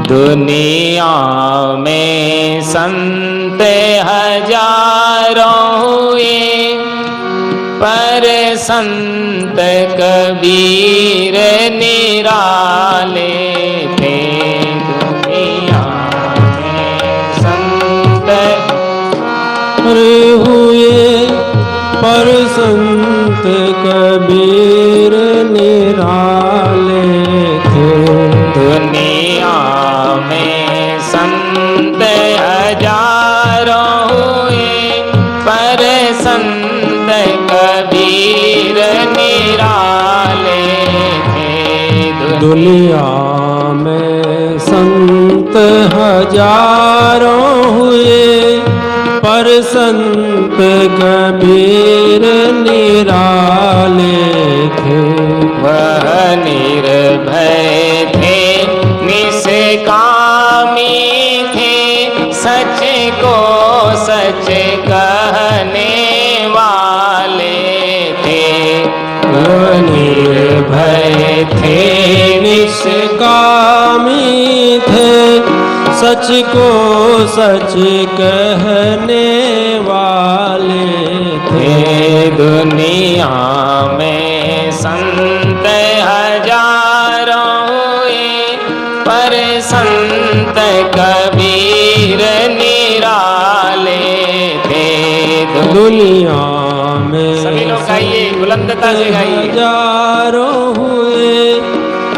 दुनिया में संत हजारों हुए, पर संत कबीर निराले थे। दुनिया में संत हुए, पर संत कबीर निराले थे। दुनिया में संत हजारों हुए, पर संत कबीर निराले थे। दुनिया में संत हजारों हुए, पर संत कबीर निराले थे। वह निर्भय थे, निष्कामी थे, सच को सच कहने वाले थे। वह निर्भय थे, निष्कामी थे, सच को सच कहने वाले थे। दुनिया में संत हजारों हुए, पर संत कबीर निराले थे। दुनिया में सभी लोग गाइए, बुलंदता से गाइए। हजारों हुए,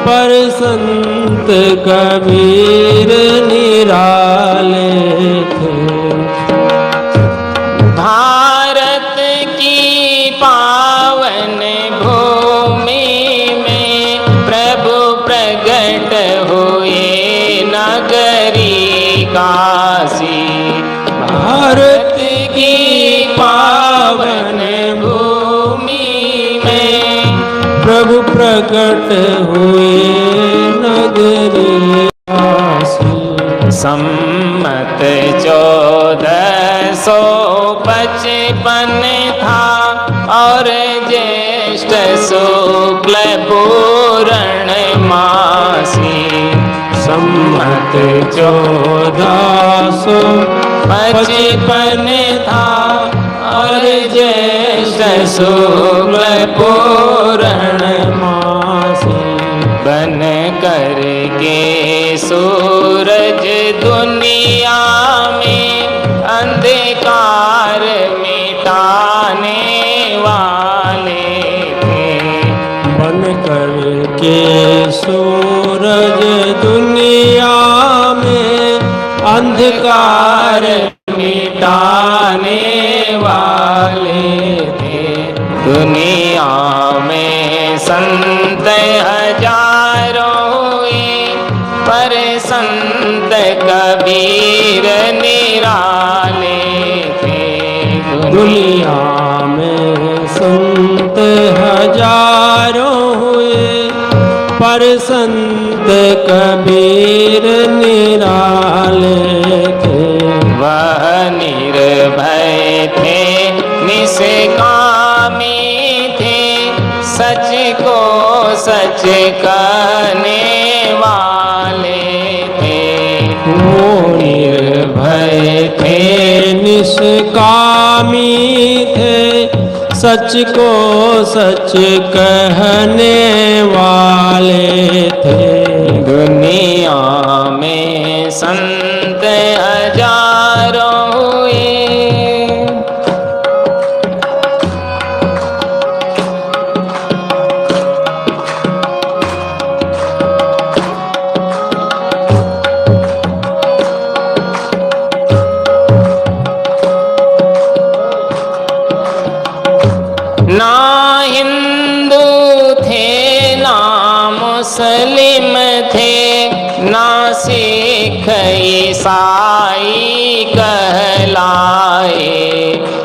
पर संत कबीर निराले थे। भारत की पावन भूमि में प्रभु प्रगट हुए, नगरी काशी। भारत की पावन भूमि में प्रभु प्रकट हुए, नगरी काशी। सम्मत 1455 था, और ज्येष्ठ शुक्ल पूर्णमासी। सम्मत 1455 था, और ज्येष्ठ शुक्ल पूर्णमासी। बन कर के सूरज दुनिया में अंधकार मिटाने वाले थे। बन कर के सूरज दुनिया में अंधकार मिटाने वाले थे। दुनिया में संत हजारों हुए, पर संत कबीर निराले थे। दुनिया में संत हजारों हुए, पर संत कबीर निराले थे। वह निर्भय थे, निष्कामी थे, सच को सच कहने वाले थे। वो निर्भय थे, निष्कामी थे, सच को सच कहने वाले थे। दुनिया में संत हजारों हुए। ना हिंदू थे, ना मुस्लिम थे, ना सिख ईसाई कहलाए।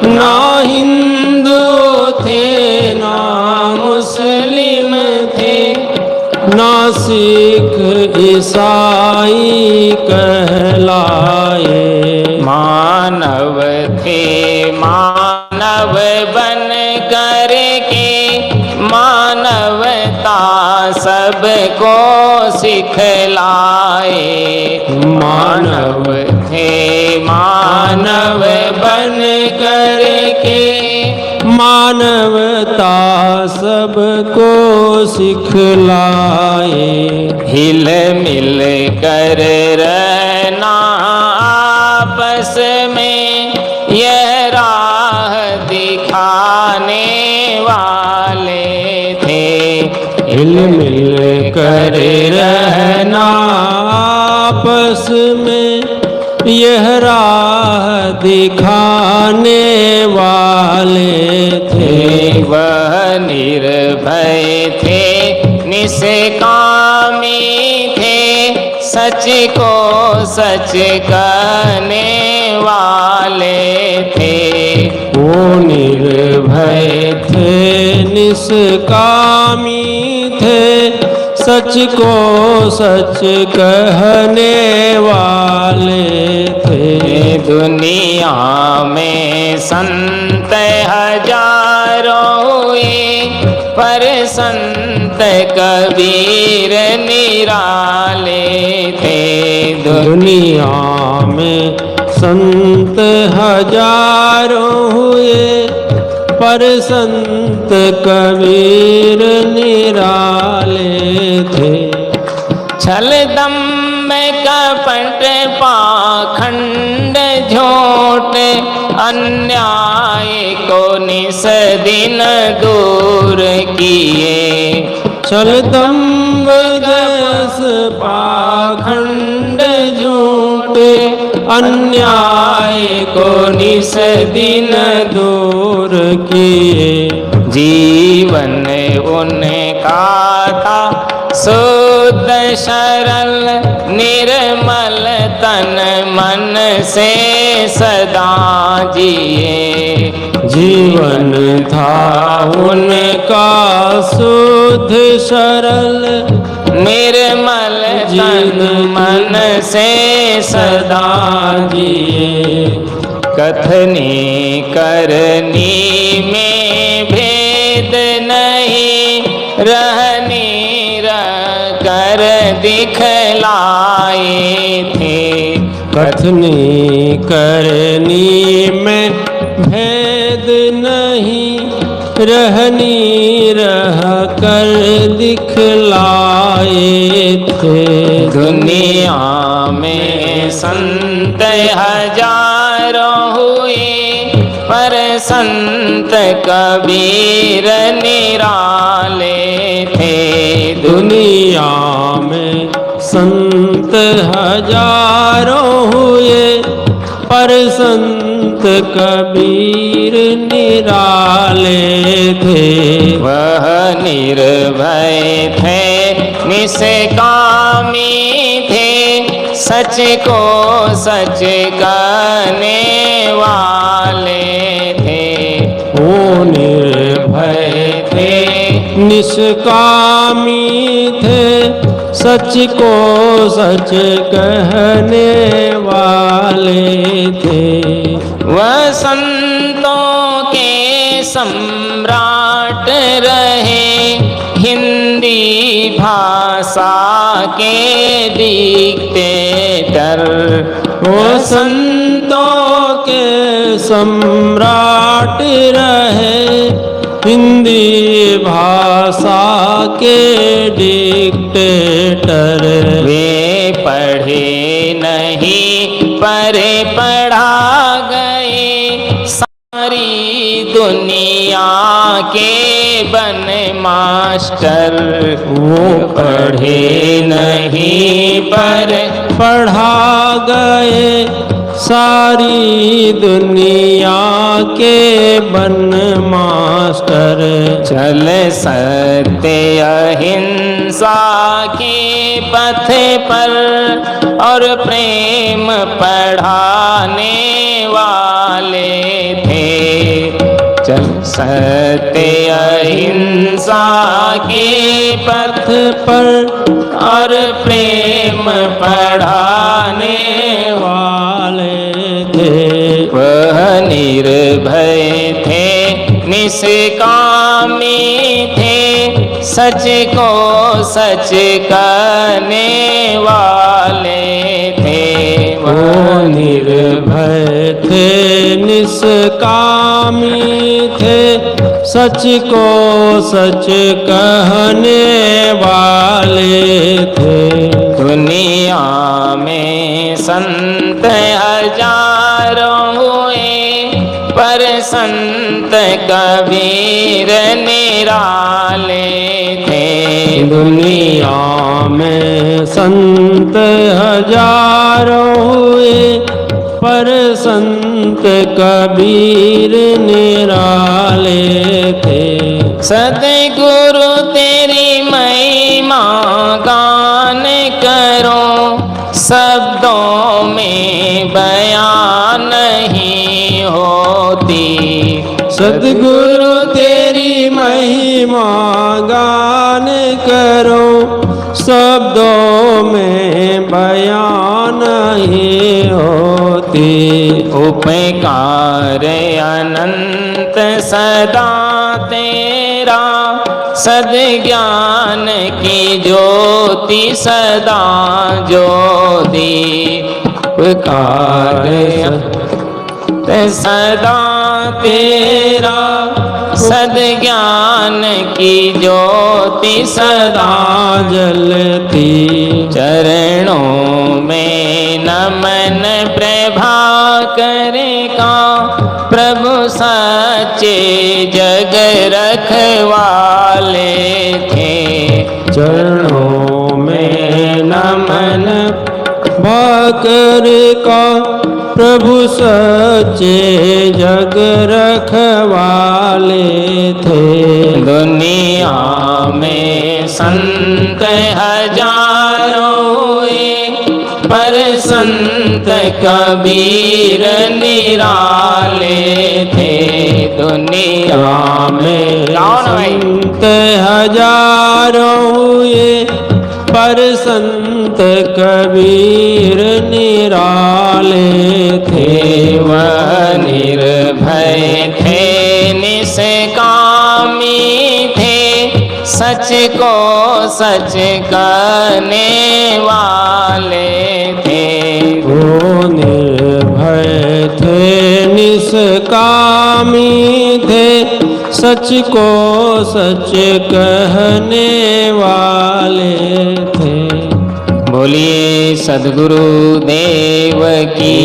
ना हिंदू थे, ना मुस्लिम थे, ना सिख ईसाई कहलाए। मानव थे, मानव बन करके मानवता सबको सिखला मानव थे मानव बन करके, मानवता सबको सिखलाए। हिल मिल कर रहना आपस में, यह राह दिखाने वाले थे। हिल मिल कर रहना आपस में, यह राह दिखाने वाले थे। वह निर्भय थे निष्कामी थे, सच को सच कहने वाले थे। वो निर्भय थे निष्कामी थे, सच को सच कहने वाले थे। दुनिया में संत हजारों हुए, पर संत कबीर निराले थे। दुनिया में संत हजारों हुए, पर संत कबीर निराले थे। छल दम्भ कपट पाखंड झूठ, अन्याय को निस दिन दूर किए। छल दम्भ जस पाखंड झूठ, अन्याय को निस दिन दूर किए। जीवन उनका था शुद्ध सरल, निर्मल तन मन से सदा जिए। जीवन था उनका शुद्ध सरल, निर्मल तन मन से सदा जिए। कथनी करनी में भेद नहीं, रहनी रह कर दिखलाए थे। कथनी करनी में भेद नहीं, रहनी रह कर दिखलाए थे। दुनिया में संत हजारों हुए, पर संत कबीर निराले थे। दुनिया में संत हजारों हुए, पर संत कबीर निराले थे। वह निर्भय थे निष्कामी थे, सच को सच कहने वाले थे। वो निर्भय थे निष्कामी थे, सच को सच कहने वाले थे। वह संतों के सम्राट रहे, हिंदी भाषा के डिक्टेटर। वो संतों के सम्राट रहे, हिंदी भाषा के डिक्टेटर। वे पढ़े नहीं पर पढ़ा गए, सारी दुनिया के बन मास्टर। वो पढ़े नहीं पर पढ़ा गए, सारी दुनिया के बन मास्टर। चल सत्य अहिंसा के पथ पर, और प्रेम पढ़ाने वाले थे। चल सत्य अहिंसा के पथ पर और प्रेम पढ़ाने वाले थे। वह निर्भय थे निष्कामी थे, सच को सच कहने वाले थे निष्कामी थे, सच को सच कहने वाले थे। दुनिया में संत हजारों हुए, पर संत कबीर निराले थे। दुनिया में संत हजारों हुए, पर संत कबीर निराले थे। सद्गुरु तेरी महिमा गान करो, शब्दों में बयान नहीं होती। सद्गुरु तेरी महिमा गान करो, शब्दों में बयान नहीं होती। उपकार अनंत सदा तेरा, सद्ज्ञान की ज्योति सदा ज्योति। उपकार सदा तेरा, सद्ज्ञान की ज्योति सदा जलती। चरणों में नमन प्रभाकर का, प्रभु सच्चे जग रखवाले थे। चरणों में नमन भाकर का, प्रभु सच्चे जग रखवाले थे। दुनिया में संत हजारों हुए, पर संत कबीर निराले थे। दुनिया में संत हजारों हुए, पर संत कबीर निराले थे। वह निर्भय थे निष्कामी थे, सच को सच कहने वाले थे। वो निर्भय थे निष्कामी थे, सच को सच कहने वाले थे। बोलिए सद्गुरु देव की।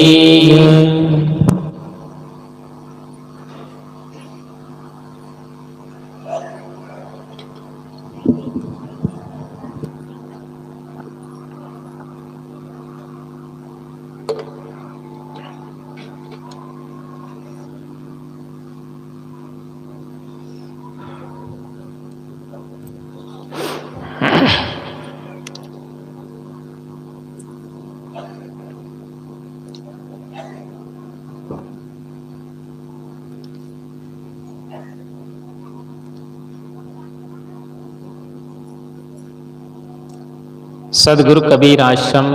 सद्गुरु कबीर आश्रम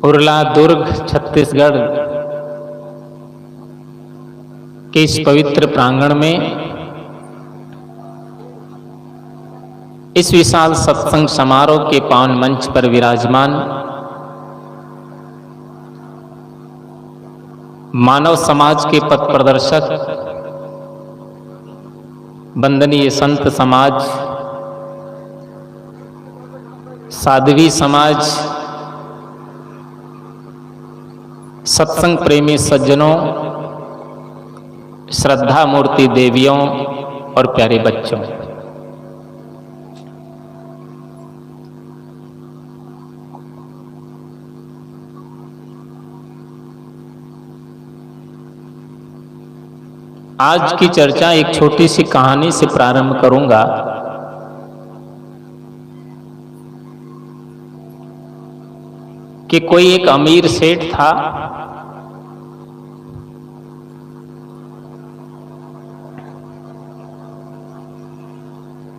उरला दुर्ग छत्तीसगढ़ के इस पवित्र प्रांगण में इस विशाल सत्संग समारोह के पावन मंच पर विराजमान मानव समाज के पथ प्रदर्शक वंदनीय संत समाज, साध्वी समाज, सत्संग प्रेमी सज्जनों, श्रद्धा मूर्ति देवियों और प्यारे बच्चों, आज की चर्चा एक छोटी सी कहानी से प्रारंभ करूंगा। कि कोई एक अमीर सेठ था,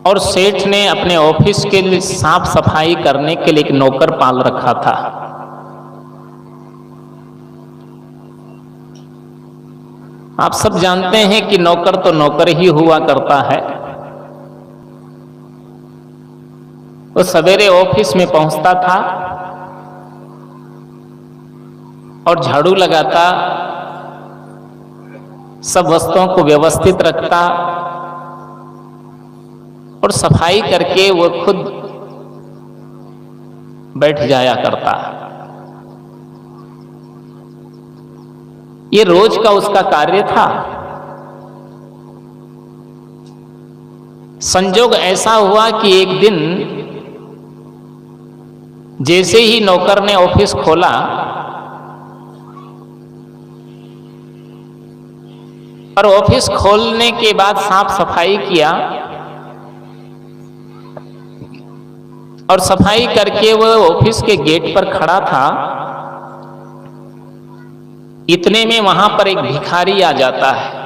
और सेठ ने अपने ऑफिस के लिए साफ सफाई करने के लिए एक नौकर पाल रखा था। आप सब जानते हैं कि नौकर तो नौकर ही हुआ करता है। वो सवेरे ऑफिस में पहुंचता था और झाड़ू लगाता, सब वस्तुओं को व्यवस्थित रखता और सफाई करके वो खुद बैठ जाया करता। ये रोज का उसका कार्य था। संजोग ऐसा हुआ कि एक दिन जैसे ही नौकर ने ऑफिस खोला, और ऑफिस खोलने के बाद साफ सफाई किया और सफाई करके वो ऑफिस के गेट पर खड़ा था, इतने में वहां पर एक भिखारी आ जाता है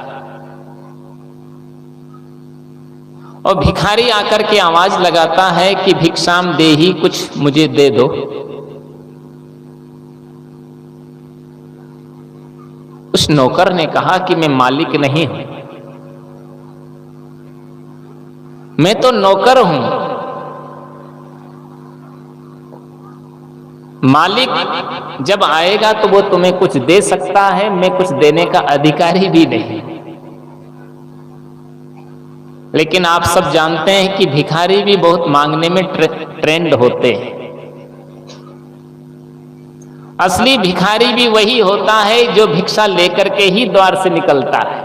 और भिखारी आकर के आवाज लगाता है कि भिक्षाम देहि, कुछ मुझे दे दो। उस नौकर ने कहा कि मैं मालिक नहीं हूं, मैं तो नौकर हूं। मालिक जब आएगा तो वो तुम्हें कुछ दे सकता है, मैं कुछ देने का अधिकारी भी नहीं। लेकिन आप सब जानते हैं कि भिखारी भी बहुत मांगने में ट्रेंड होते हैं। असली भिखारी भी वही होता है जो भिक्षा लेकर के ही द्वार से निकलता है।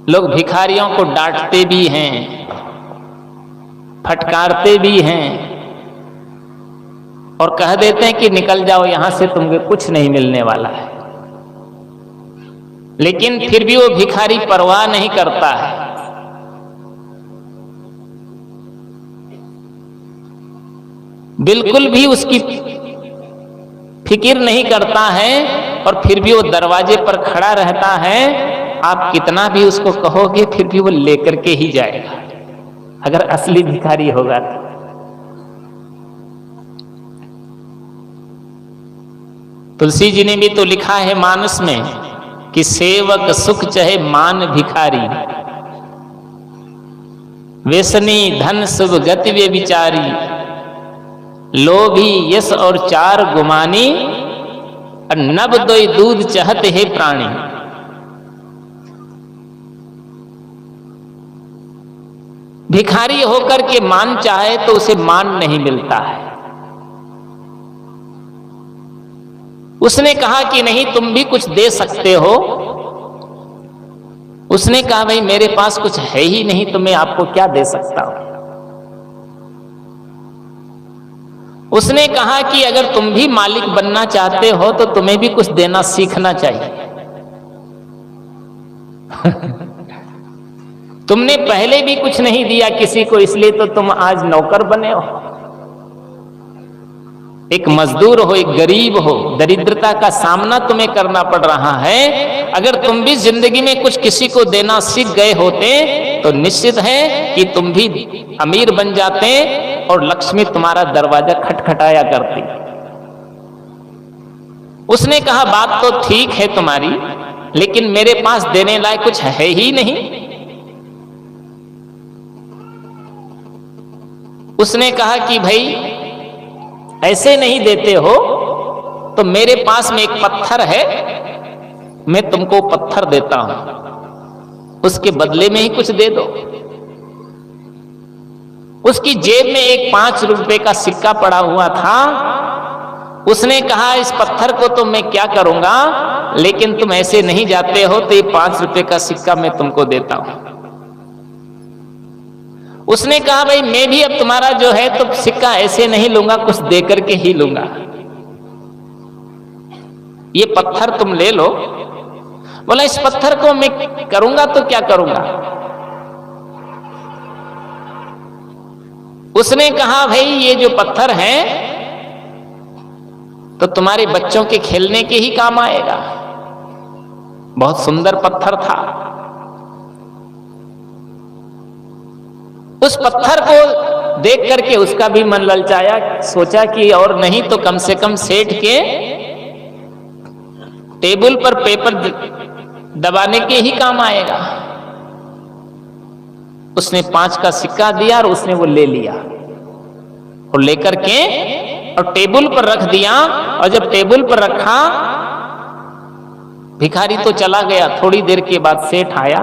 लोग भिखारियों को डांटते भी हैं, फटकारते भी हैं और कह देते हैं कि निकल जाओ यहां से, तुमको कुछ नहीं मिलने वाला है। लेकिन फिर भी वो भिखारी परवाह नहीं करता है। बिल्कुल भी उसकी फिक्र नहीं करता है और फिर भी वो दरवाजे पर खड़ा रहता है। आप कितना भी उसको कहोगे फिर भी वो लेकर के ही जाएगा, अगर असली भिखारी होगा तो। तुलसी जी ने भी तो लिखा है मानस में कि सेवक सुख चहे मान भिखारी, व्यसनी धन शुभ गति वे विचारी, लोभी यश और चार गुमानी, और नब दोई दूध चाहते है प्राणी। भिखारी होकर के मान चाहे तो उसे मान नहीं मिलता है। उसने कहा कि नहीं, तुम भी कुछ दे सकते हो। उसने कहा भाई मेरे पास कुछ है ही नहीं तो मैं आपको क्या दे सकता हूं। उसने कहा कि अगर तुम भी मालिक बनना चाहते हो तो तुम्हें भी कुछ देना सीखना चाहिए। तुमने पहले भी कुछ नहीं दिया किसी को, इसलिए तो तुम आज नौकर बने हो। एक मजदूर हो, एक गरीब हो, दरिद्रता का सामना तुम्हें करना पड़ रहा है। अगर तुम भी जिंदगी में कुछ किसी को देना सीख गए होते तो निश्चित है कि तुम भी अमीर बन जाते और लक्ष्मी तुम्हारा दरवाजा खटखटाया करती। उसने कहा बात तो ठीक है तुम्हारी, लेकिन मेरे पास देने लायक कुछ है ही नहीं। उसने कहा कि भाई ऐसे नहीं देते हो तो मेरे पास में एक पत्थर है, मैं तुमको पत्थर देता हूं, उसके बदले में ही कुछ दे दो। उसकी जेब में एक 5 रुपए का सिक्का पड़ा हुआ था। उसने कहा इस पत्थर को तो मैं क्या करूंगा, लेकिन तुम ऐसे नहीं जाते हो तो ये 5 रुपए का सिक्का मैं तुमको देता हूं। उसने कहा भाई मैं भी अब तुम्हारा जो है तो सिक्का ऐसे नहीं लूंगा, कुछ दे करके ही लूंगा, ये पत्थर तुम ले लो। बोला इस पत्थर को मैं करूंगा तो क्या करूंगा। उसने कहा भाई ये जो पत्थर है तो तुम्हारे बच्चों के खेलने के ही काम आएगा। बहुत सुंदर पत्थर था। उस पत्थर को देख करके उसका भी मन ललचाया, सोचा कि और नहीं तो कम से कम सेठ के टेबल पर पेपर दबाने के ही काम आएगा। उसने 5 का सिक्का दिया और उसने वो ले लिया और लेकर के और टेबल पर रख दिया। और जब टेबल पर रखा, भिखारी तो चला गया। थोड़ी देर के बाद सेठ आया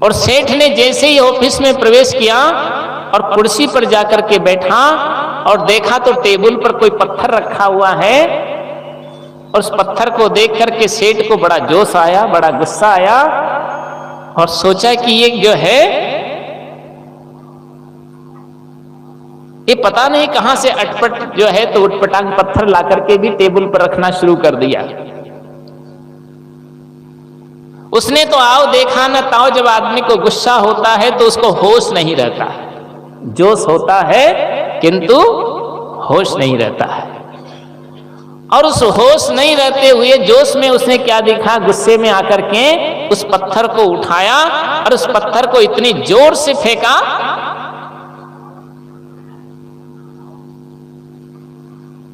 और सेठ ने जैसे ही ऑफिस में प्रवेश किया और कुर्सी पर जाकर के बैठा और देखा तो टेबल पर कोई पत्थर रखा हुआ है। और उस पत्थर को देख करके सेठ को बड़ा जोश आया, बड़ा गुस्सा आया और सोचा कि ये जो है, ये पता नहीं कहां से अटपट जो है तो उटपटांग पत्थर ला करके भी टेबल पर रखना शुरू कर दिया। उसने तो आओ देखा न ताओ, जब आदमी को गुस्सा होता है तो उसको होश नहीं रहता, जोश होता है किंतु होश नहीं रहता है। और उस होश नहीं रहते हुए जोश में उसने क्या देखा, गुस्से में आकर के उस पत्थर को उठाया और उस पत्थर को इतनी जोर से फेंका,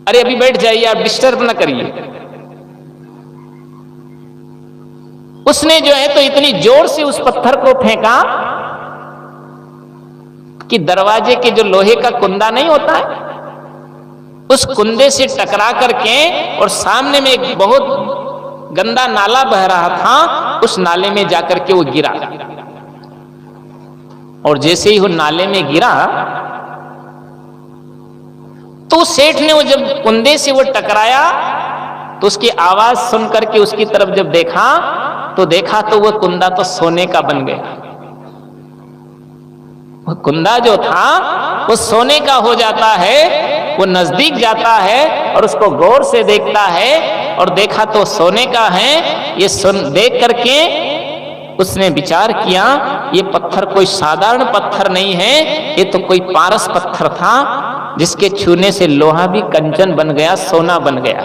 अरे अभी बैठ जाइए, आप डिस्टर्ब ना करिए। उसने जो है तो इतनी जोर से उस पत्थर को फेंका कि दरवाजे के जो लोहे का कुंदा नहीं होता है, उस कुंदे से टकरा करके और सामने में एक बहुत गंदा नाला बह रहा था, उस नाले में जाकर के वो गिरा। और जैसे ही वो नाले में गिरा तो सेठ ने वो जब कुंदे से वो टकराया तो उसकी आवाज सुन करके उसकी तरफ जब देखा तो वो कुंदा तो सोने का बन गया। वो कुंदा जो था वो सोने का हो जाता है। वो नजदीक जाता है और उसको गौर से देखता है और देखा तो सोने का है। ये सुन देख करके उसने विचार किया, ये पत्थर कोई साधारण पत्थर नहीं है, ये तो कोई पारस पत्थर था जिसके छूने से लोहा भी कंचन बन गया, सोना बन गया।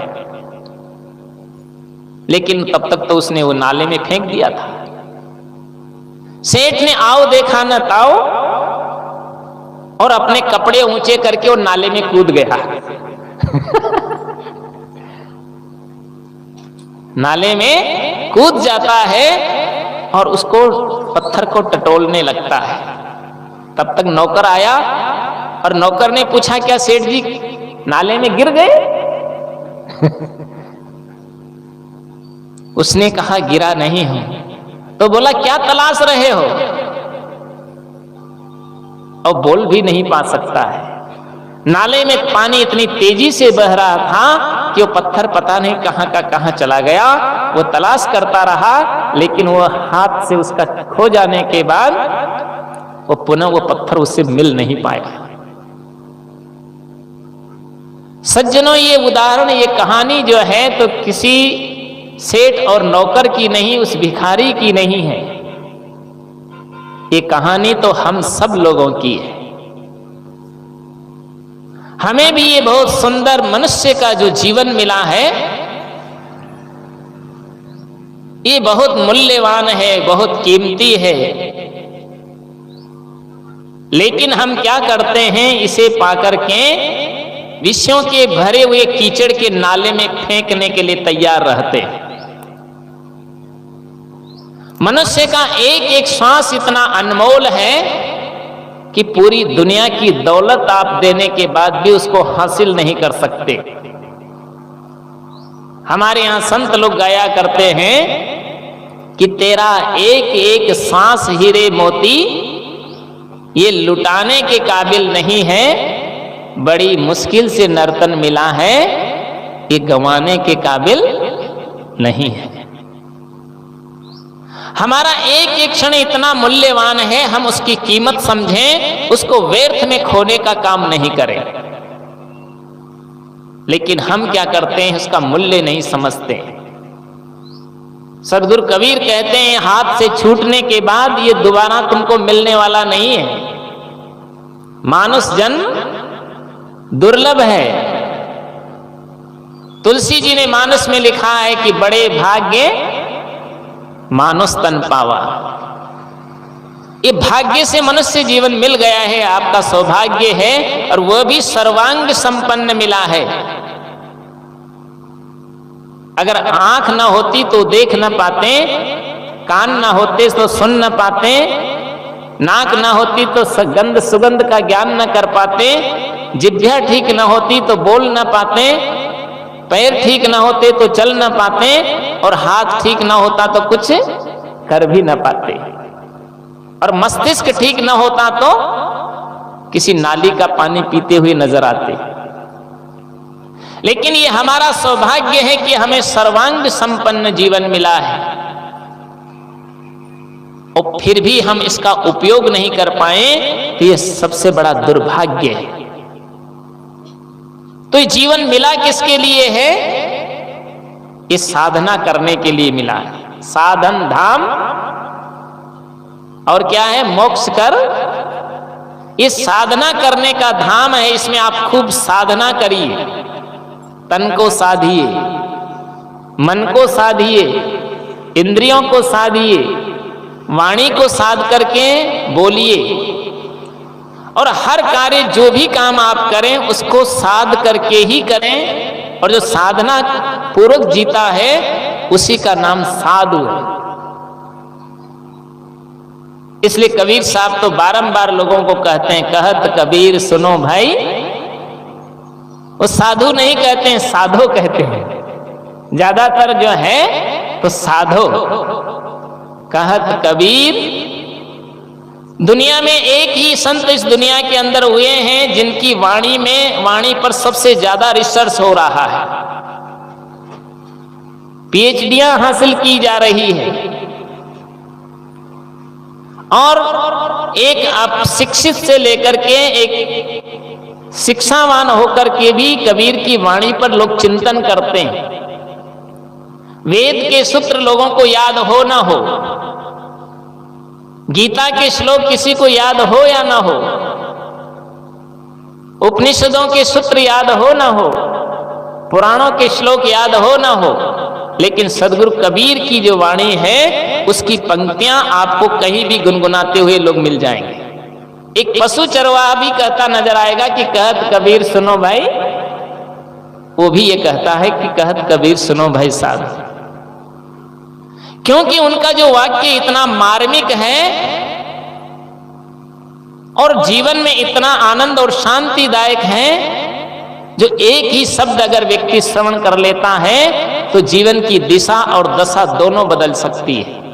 लेकिन तब तक तो उसने वो नाले में फेंक दिया था। सेठ ने आओ देखा न ताओ और अपने कपड़े ऊंचे करके वो नाले में कूद गया। नाले में कूद जाता है और उसको पत्थर को टटोलने लगता है। तब तक नौकर आया और नौकर ने पूछा, क्या सेठ जी नाले में गिर गए? उसने कहा, गिरा नहीं हूं। तो बोला, क्या तलाश रहे हो? और बोल भी नहीं पा सकता है। नाले में पानी इतनी तेजी से बह रहा था कि वो पत्थर पता नहीं कहां का कहां चला गया। वो तलाश करता रहा, लेकिन वो हाथ से उसका खो जाने के बाद वो पुनः वो पत्थर उससे मिल नहीं पाया। सज्जनों, ये उदाहरण, ये कहानी जो है तो किसी सेठ और नौकर की नहीं, उस भिखारी की नहीं है। ये कहानी तो हम सब लोगों की है। हमें भी ये बहुत सुंदर मनुष्य का जो जीवन मिला है, ये बहुत मूल्यवान है, बहुत कीमती है। लेकिन हम क्या करते हैं, इसे पाकर के विषयों के भरे हुए कीचड़ के नाले में फेंकने के लिए तैयार रहते हैं। मनुष्य का एक एक श्वास इतना अनमोल है कि पूरी दुनिया की दौलत आप देने के बाद भी उसको हासिल नहीं कर सकते। हमारे यहां संत लोग गाया करते हैं कि तेरा एक एक सांस हीरे मोती, ये लुटाने के काबिल नहीं है, बड़ी मुश्किल से नर्तन मिला है, ये गंवाने के काबिल नहीं है। हमारा एक एक क्षण इतना मूल्यवान है, हम उसकी कीमत समझें, उसको व्यर्थ में खोने का काम नहीं करें। लेकिन हम क्या करते हैं, उसका मूल्य नहीं समझते। सदगुरु कबीर कहते हैं, हाथ से छूटने के बाद ये दोबारा तुमको मिलने वाला नहीं है। मानुष जन्म दुर्लभ है। तुलसी जी ने मानस में लिखा है कि बड़े भाग्य मानुष तन पावा। ये भाग्य से मनुष्य जीवन मिल गया है, आपका सौभाग्य है, और वह भी सर्वांग संपन्न मिला है। अगर आंख ना होती तो देख ना पाते, कान ना होते तो सुन ना पाते, नाक ना होती तो गंध सुगंध का ज्ञान न कर पाते, जिह्वा ठीक न होती तो बोल न पाते, पैर ठीक ना होते तो चल न पाते, और हाथ ठीक ना होता तो कुछ कर भी न पाते, और मस्तिष्क ठीक ना होता तो किसी नाली का पानी पीते हुए नजर आते। लेकिन ये हमारा सौभाग्य है कि हमें सर्वांग संपन्न जीवन मिला है, और फिर भी हम इसका उपयोग नहीं कर पाए तो ये सबसे बड़ा दुर्भाग्य है। तो ये जीवन मिला किसके लिए है? ये साधना करने के लिए मिला है। साधन धाम और क्या है? मोक्ष कर। ये साधना करने का धाम है, इसमें आप खूब साधना करिए, तन को साधिए, मन को साधिए, इंद्रियों को साधिए, वाणी को साध करके बोलिए, और हर कार्य जो भी काम आप करें उसको साध करके ही करें, और जो साधना पूर्वक जीता है उसी का नाम साधु है। इसलिए कबीर साहब तो बारंबार लोगों को कहते हैं, कहत कबीर सुनो भाई। वो साधु नहीं कहते हैं, साधो कहते हैं। ज्यादातर जो है तो साधो। कहत कबीर, दुनिया में एक ही संत इस दुनिया के अंदर हुए हैं जिनकी वाणी पर सबसे ज्यादा रिसर्च हो रहा है, पीएचडीयां हासिल की जा रही है, और एक शिक्षित से लेकर के एक शिक्षावान होकर के भी कबीर की वाणी पर लोग चिंतन करते हैं। वेद के सूत्र लोगों को याद हो ना हो, गीता के श्लोक किसी को याद हो या ना हो, उपनिषदों के सूत्र याद हो ना हो, पुराणों के श्लोक याद हो ना हो, लेकिन सदगुरु कबीर की जो वाणी है उसकी पंक्तियां आपको कहीं भी गुनगुनाते हुए लोग मिल जाएंगे। एक पशु चरवाहा भी कहता नजर आएगा कि कहत कबीर सुनो भाई, वो भी ये कहता है कि कहत कबीर सुनो भाई साधु, क्योंकि उनका जो वाक्य इतना मार्मिक है और जीवन में इतना आनंद और शांतिदायक है, जो एक ही शब्द अगर व्यक्ति श्रवण कर लेता है तो जीवन की दिशा और दशा दोनों बदल सकती है।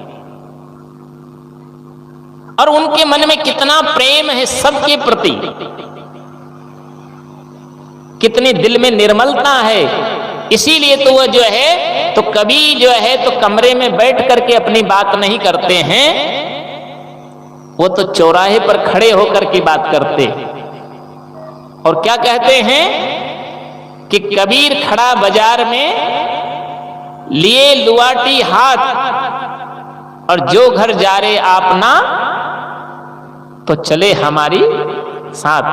और उनके मन में कितना प्रेम है सबके प्रति, कितने दिल में निर्मलता है। इसीलिए तो वह जो है तो कभी जो है तो कमरे में बैठ करके अपनी बात नहीं करते हैं, वो तो चौराहे पर खड़े होकर की बात करते। और क्या कहते हैं कि कबीर खड़ा बाजार में लिए लुआटी हाथ, और जो घर जा रे आपना तो चले हमारी साथ।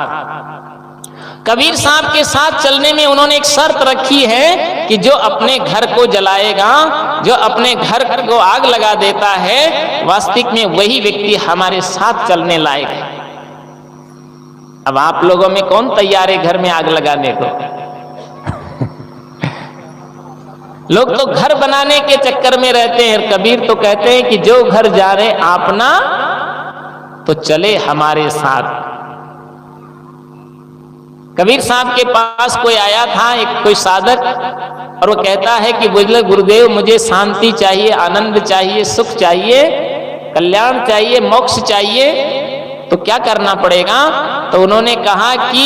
कबीर साहब के साथ चलने में उन्होंने एक शर्त रखी है कि जो अपने घर को जलाएगा, जो अपने घर को आग लगा देता है, वास्तविक में वही व्यक्ति हमारे साथ चलने लायक है। अब आप लोगों में कौन तैयार है घर में आग लगाने को? लोग तो घर बनाने के चक्कर में रहते हैं। कबीर तो कहते हैं कि जो घर जा रहे आपना तो चले हमारे साथ। कबीर साहब के पास कोई आया था, एक कोई साधक, और वो कहता है कि बुजुर्ग गुरुदेव मुझे शांति चाहिए, आनंद चाहिए, सुख चाहिए, कल्याण चाहिए, मोक्ष चाहिए, तो क्या करना पड़ेगा? तो उन्होंने कहा कि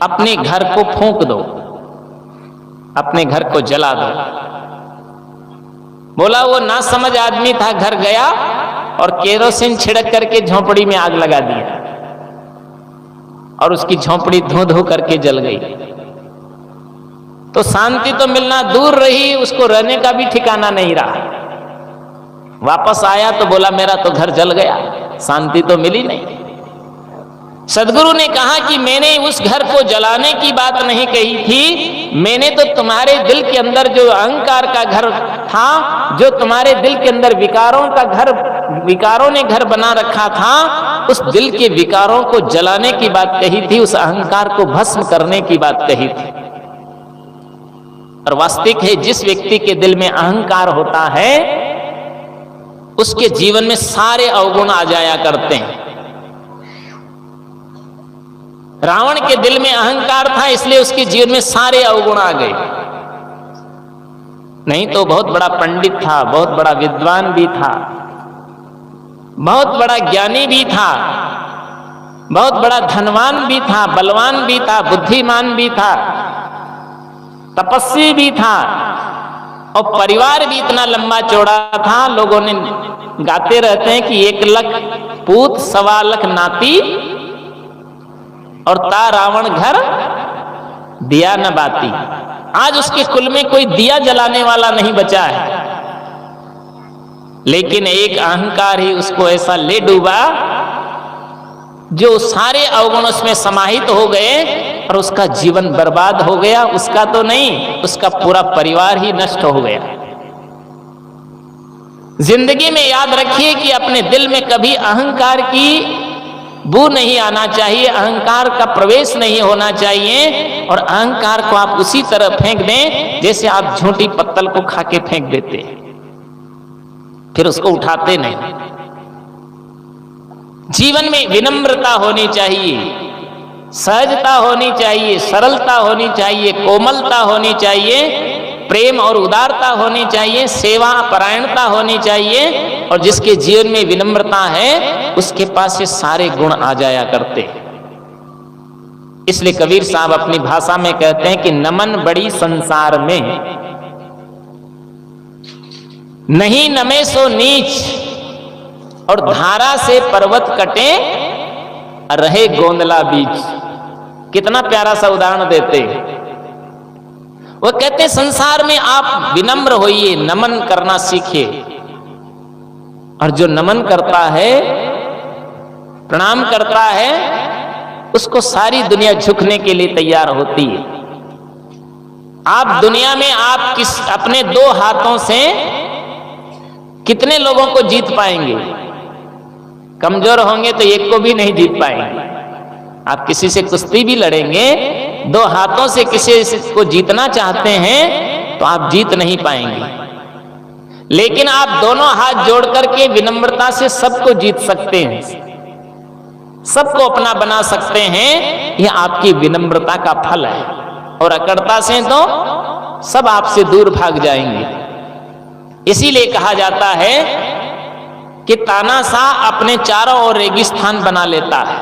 अपने घर को फूंक दो, अपने घर को जला दो। बोला वो ना समझ आदमी था, घर गया और केरोसिन छिड़क करके झोंपड़ी में आग लगा दिया, और उसकी झोंपड़ी धो धो करके जल गई। तो शांति तो मिलना दूर रही, उसको रहने का भी ठिकाना नहीं रहा। वापस आया तो बोला मेरा तो घर जल गया, शांति तो मिली नहीं। सदगुरु ने कहा कि मैंने उस घर को जलाने की बात नहीं कही थी, मैंने तो तुम्हारे दिल के अंदर जो अहंकार का घर था, जो तुम्हारे दिल के अंदर विकारों ने घर बना रखा था, उस दिल के विकारों को जलाने की बात कही थी, उस अहंकार को भस्म करने की बात कही थी। और वास्तविक है, जिस व्यक्ति के दिल में अहंकार होता है उसके जीवन में सारे अवगुण आ जाया करते हैं। रावण के दिल में अहंकार था, इसलिए उसके जीवन में सारे अवगुण आ गए। नहीं तो बहुत बड़ा पंडित था, बहुत बड़ा विद्वान भी था, बहुत बड़ा ज्ञानी भी था, बहुत बड़ा धनवान भी था, बलवान भी था, बुद्धिमान भी था, तपस्वी भी था, और परिवार भी इतना लंबा चौड़ा था। लोगों ने गाते रहते हैं कि 1 लाख पूत 1.25 लाख नाती, और ता रावण घर दिया न बाती। आज उसके कुल में कोई दिया जलाने वाला नहीं बचा है, लेकिन एक अहंकार ही उसको ऐसा ले डूबा जो सारे अवगुण उसमें समाहित हो गए और उसका जीवन बर्बाद हो गया। उसका तो नहीं, उसका पूरा परिवार ही नष्ट हो गया। जिंदगी में याद रखिए कि अपने दिल में कभी अहंकार की बू नहीं आना चाहिए, अहंकार का प्रवेश नहीं होना चाहिए, और अहंकार को आप उसी तरह फेंक दें जैसे आप झूठी पत्तल को खा के फेंक देते हैं, फिर उसको उठाते नहीं। जीवन में विनम्रता होनी चाहिए, सहजता होनी चाहिए, सरलता होनी चाहिए, कोमलता होनी चाहिए, प्रेम और उदारता होनी चाहिए, सेवा परायणता होनी चाहिए। और जिसके जीवन में विनम्रता है उसके पास ये सारे गुण आ जाया करते हैं। इसलिए कबीर साहब अपनी भाषा में कहते हैं कि नमन बड़ी संसार में, नहीं नमे सो नीच, और धारा से पर्वत कटे रहे गोंदला बीच। कितना प्यारा सा उदाहरण देते हैं। वो कहते हैं संसार में आप विनम्र होइए, नमन करना सीखिए, और जो नमन करता है, प्रणाम करता है, उसको सारी दुनिया झुकने के लिए तैयार होती है। आप दुनिया में आप अपने 2 हाथों से कितने लोगों को जीत पाएंगे? कमजोर होंगे तो एक को भी नहीं जीत पाएंगे। आप किसी से कुश्ती भी लड़ेंगे, 2 हाथों से किसी को जीतना चाहते हैं तो आप जीत नहीं पाएंगे। लेकिन आप दोनों हाथ जोड़ करके विनम्रता से सबको जीत सकते हैं, सबको अपना बना सकते हैं। यह आपकी विनम्रता का फल है। और अकड़ता से तो सब आपसे दूर भाग जाएंगे। इसीलिए कहा जाता है कि तानाशाह अपने चारों ओर रेगिस्तान बना लेता है।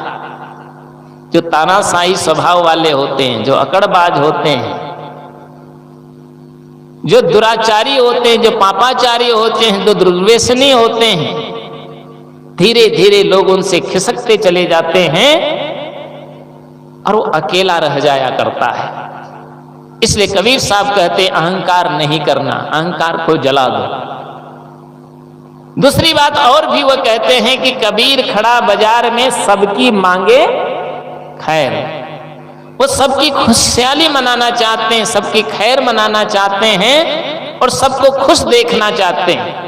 जो तानाशाही स्वभाव वाले होते हैं, जो अकड़बाज होते हैं, जो दुराचारी होते हैं, जो पापाचारी होते हैं, जो दुर्व्यसनी होते हैं, धीरे धीरे लोग उनसे खिसकते चले जाते हैं और वो अकेला रह जाया करता है। इसलिए कबीर साहब कहते हैं अहंकार नहीं करना, अहंकार को जला दो। दूसरी बात और भी वो कहते हैं कि कबीर खड़ा बाजार में सबकी मांगे खैर। वो सबकी खुशहाली मनाना चाहते हैं, सबकी खैर मनाना चाहते हैं और सबको खुश देखना चाहते हैं।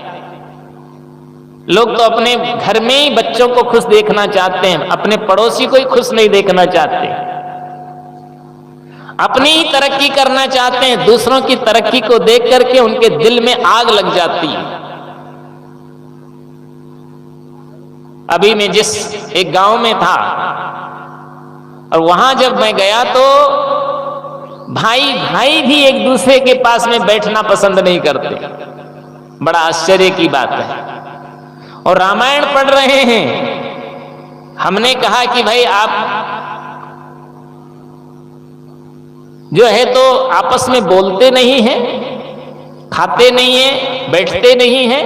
लोग तो अपने घर में ही बच्चों को खुश देखना चाहते हैं, अपने पड़ोसी को ही खुश नहीं देखना चाहते। अपनी ही तरक्की करना चाहते हैं, दूसरों की तरक्की को देख करके उनके दिल में आग लग जाती है। अभी मैं जिस एक गांव में था और वहां जब मैं गया तो भाई भाई भी एक दूसरे के पास में बैठना पसंद नहीं करते। बड़ा आश्चर्य की बात है। और रामायण पढ़ रहे हैं। हमने कहा कि भाई आप जो है तो आपस में बोलते नहीं हैं, खाते नहीं हैं, बैठते नहीं हैं।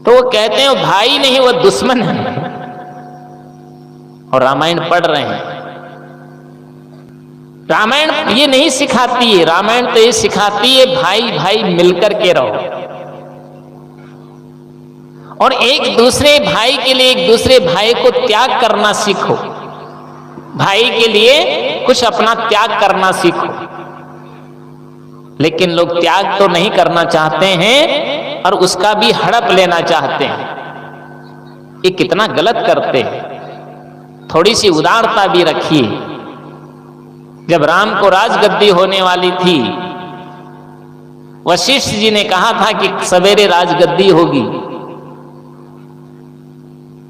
तो वो कहते हैं भाई नहीं, वो दुश्मन है। और रामायण पढ़ रहे हैं। रामायण ये नहीं सिखाती है, रामायण तो ये सिखाती है भाई भाई मिलकर के रहो और एक दूसरे भाई के लिए एक दूसरे भाई को त्याग करना सीखो। भाई के लिए कुछ अपना त्याग करना सीखो। लेकिन लोग त्याग तो नहीं करना चाहते हैं और उसका भी हड़प लेना चाहते हैं। ये कितना गलत करते हैं। थोड़ी सी उदारता भी रखिए। जब राम को राजगद्दी होने वाली थी, वशिष्ठ जी ने कहा था कि सवेरे राजगद्दी होगी।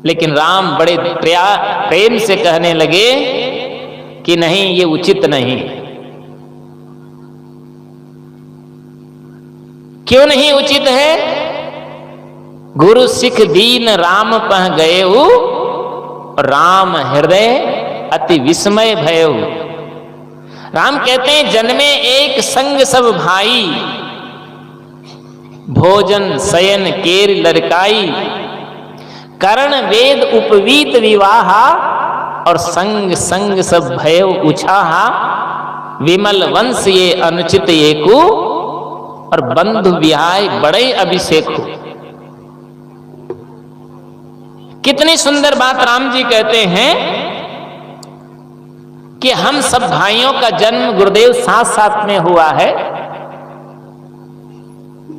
लेकिन राम बड़े प्रेम से कहने लगे कि नहीं, ये उचित नहीं। क्यों नहीं उचित है? गुरु सिख दीन राम पह गएऊ, राम हृदय अति विस्मय भयऊ। राम कहते हैं, जन्मे एक संग सब भाई, भोजन शयन केर लड़काई, करण वेद उपवीत विवाहा, और संग संग सब भयऊ उछाहा, विमल वंश ये अनुचित एकू, और बंधु विहाय बड़े अभिषेकु। कितनी सुंदर बात राम जी कहते हैं कि हम सब भाइयों का जन्म गुरुदेव साथ साथ में हुआ है,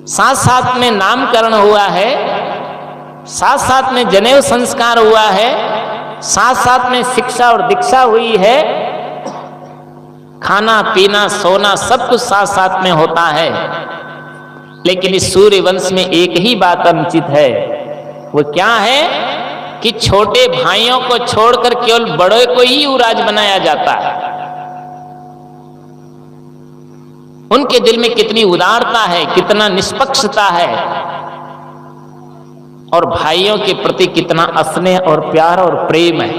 साथ साथ में नामकरण हुआ है, साथ साथ में जनेऊ संस्कार हुआ है, साथ साथ में शिक्षा और दीक्षा हुई है, खाना पीना सोना सब कुछ साथ साथ में होता है। लेकिन इस सूर्य वंश में एक ही बात अनुचित है। वो क्या है कि छोटे भाइयों को छोड़कर केवल बड़े को ही युवराज बनाया जाता है। उनके दिल में कितनी उदारता है, कितना निष्पक्षता है, और भाइयों के प्रति कितना स्नेह और प्यार और प्रेम है।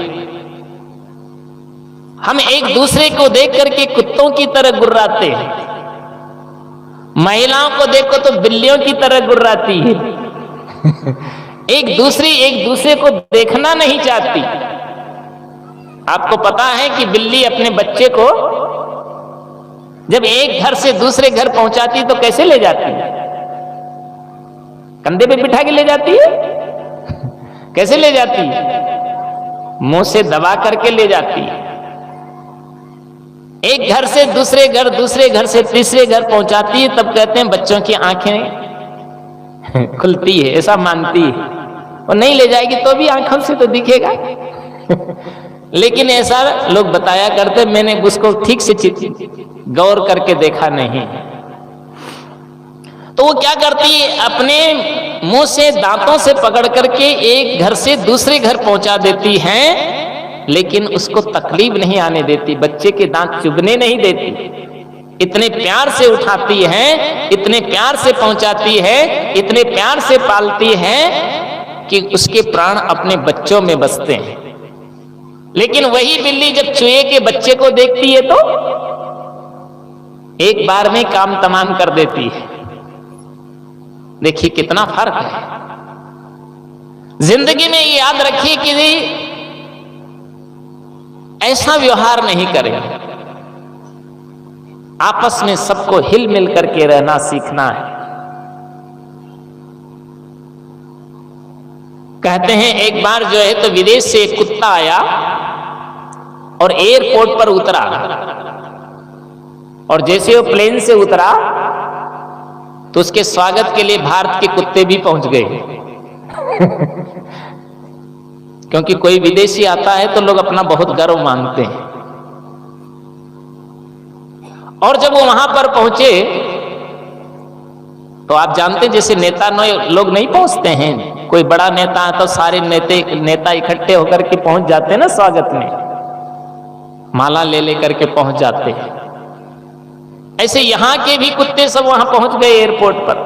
हम एक दूसरे को देख करके कुत्तों की तरह गुर्राते हैं, महिलाओं को देखो तो बिल्लियों की तरह गुर्राती है। एक दूसरे को देखना नहीं चाहती। आपको पता है कि बिल्ली अपने बच्चे को जब एक घर से दूसरे घर पहुंचाती तो कैसे ले जाती है? कंधे पे बिठा के ले जाती है? कैसे ले जाती है? मुंह से दबा करके ले जाती है। एक घर से दूसरे घर से तीसरे घर पहुंचाती है, तब कहते हैं बच्चों की आंखें खुलती है, ऐसा मानती है। और नहीं ले जाएगी तो भी आंखों से तो दिखेगा। लेकिन ऐसा लोग बताया करते, मैंने उसको ठीक से गौर करके देखा नहीं। तो वो क्या करती है, अपने मुंह से दांतों से पकड़ करके एक घर से दूसरे घर पहुंचा देती हैं, लेकिन उसको तकलीफ नहीं आने देती, बच्चे के दांत चुभने नहीं देती। इतने प्यार से उठाती है, इतने प्यार से पहुंचाती है, इतने प्यार से पालती है कि उसके प्राण अपने बच्चों में बसते हैं। लेकिन वही बिल्ली जब चूहे के बच्चे को देखती है तो एक बार में काम तमाम कर देती है। देखिए कितना फर्क है। जिंदगी में ये याद रखिए कि ऐसा व्यवहार नहीं करें। आपस में सबको हिल मिल करके रहना सीखना है। कहते हैं एक बार जो है तो विदेश से एक कुत्ता आया और एयरपोर्ट पर उतरा, और जैसे वो प्लेन से उतरा तो उसके स्वागत के लिए भारत के कुत्ते भी पहुंच गए। क्योंकि कोई विदेशी आता है तो लोग अपना बहुत गर्व मानते हैं। और जब वो वहां पर पहुंचे तो आप जानते हैं जैसे नेता लोग नहीं पहुंचते हैं, कोई बड़ा नेता है तो सारे नेता इकट्ठे होकर के पहुंच जाते हैं ना, स्वागत में माला ले लेकर के पहुंच जाते हैं। ऐसे यहां के भी कुत्ते सब वहां पहुंच गए एयरपोर्ट पर,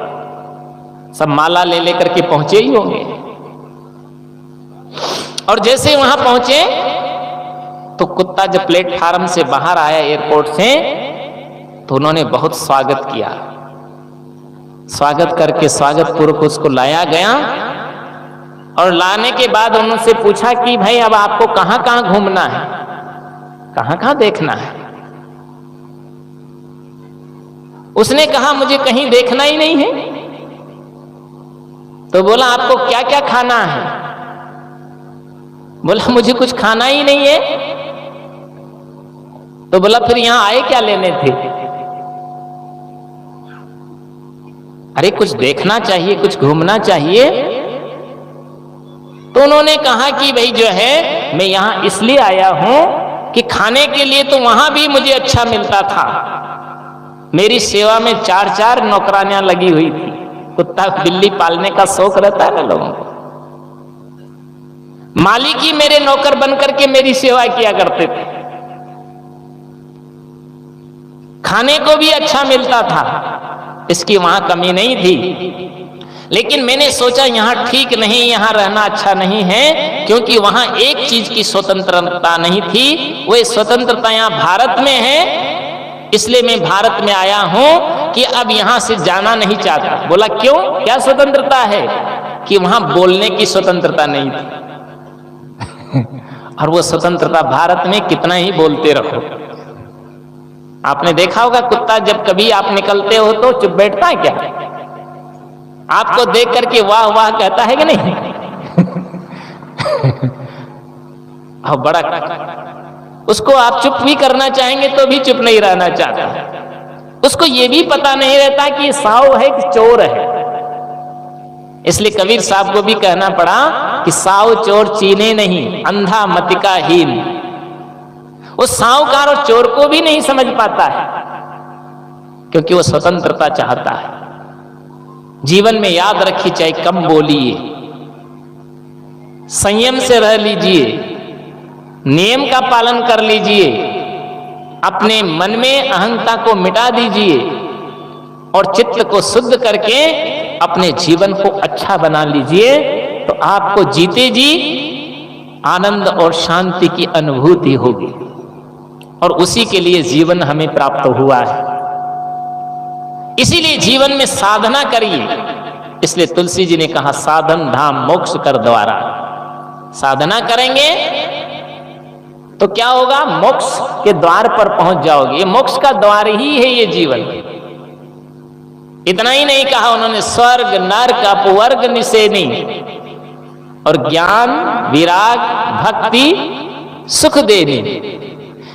सब माला ले लेकर के पहुंचे ही होंगे। और जैसे वहां पहुंचे तो कुत्ता जब प्लेटफार्म से बाहर आया एयरपोर्ट से, तो उन्होंने बहुत स्वागत किया। स्वागत करके स्वागत पूर्वक उसको लाया गया, और लाने के बाद उनसे पूछा कि भाई अब आपको कहां कहां घूमना है, कहां कहां देखना है। उसने कहा मुझे कहीं देखना ही नहीं है। तो बोला आपको क्या क्या खाना है? बोला मुझे कुछ खाना ही नहीं है। तो बोला फिर यहां आए क्या लेने थे? अरे कुछ देखना चाहिए, कुछ घूमना चाहिए। तो उन्होंने कहा कि भाई जो है मैं यहां इसलिए आया हूं कि खाने के लिए तो वहां भी मुझे अच्छा मिलता था, मेरी सेवा में 4-4 नौकरानियां लगी हुई थी। कुत्ता बिल्ली पालने का शौक रहता है ना लोगों को। मालिक ही मेरे नौकर बनकर के मेरी सेवा किया करते थे। खाने को भी अच्छा मिलता था, इसकी वहां कमी नहीं थी। लेकिन मैंने सोचा यहां ठीक नहीं, यहां रहना अच्छा नहीं है, क्योंकि वहां एक चीज की स्वतंत्रता नहीं थी। वो स्वतंत्रता यहां भारत में है, इसलिए मैं भारत में आया हूं कि अब यहां से जाना नहीं चाहता। बोला क्यों, क्या स्वतंत्रता है? कि वहां बोलने की स्वतंत्रता नहीं थी। और वो स्वतंत्रता भारत में कितना ही बोलते रहो। आपने देखा होगा कुत्ता जब कभी आप निकलते हो तो चुप बैठता है क्या? आपको देख करके वाह वाह कहता है कि नहीं? और बड़ा उसको आप चुप भी करना चाहेंगे तो भी चुप नहीं रहना चाहता। उसको ये भी पता नहीं रहता कि साव है कि चोर है। इसलिए कबीर साहब को भी कहना पड़ा कि साव चोर चीने नहीं, अंधा मतिका हीन। वो सावकार और चोर को भी नहीं समझ पाता है, क्योंकि वो स्वतंत्रता चाहता है। जीवन में याद रखिए, चाहे कम बोलिए, संयम से रह लीजिए, नियम का पालन कर लीजिए, अपने मन में अहंता को मिटा दीजिए और चित्त को शुद्ध करके अपने जीवन को अच्छा बना लीजिए, तो आपको जीते जी आनंद और शांति की अनुभूति होगी। और उसी के लिए जीवन हमें प्राप्त हुआ है। इसीलिए जीवन में साधना करिए। इसलिए तुलसी जी ने कहा साधन धाम मोक्ष कर द्वारा। साधना करेंगे तो क्या होगा, मोक्ष के द्वार पर पहुंच जाओगे। ये मोक्ष का द्वार ही है ये जीवन। इतना ही नहीं कहा उन्होंने, स्वर्ग नरक अपवर्ग निसेनी, और ज्ञान विराग भक्ति सुख देनी।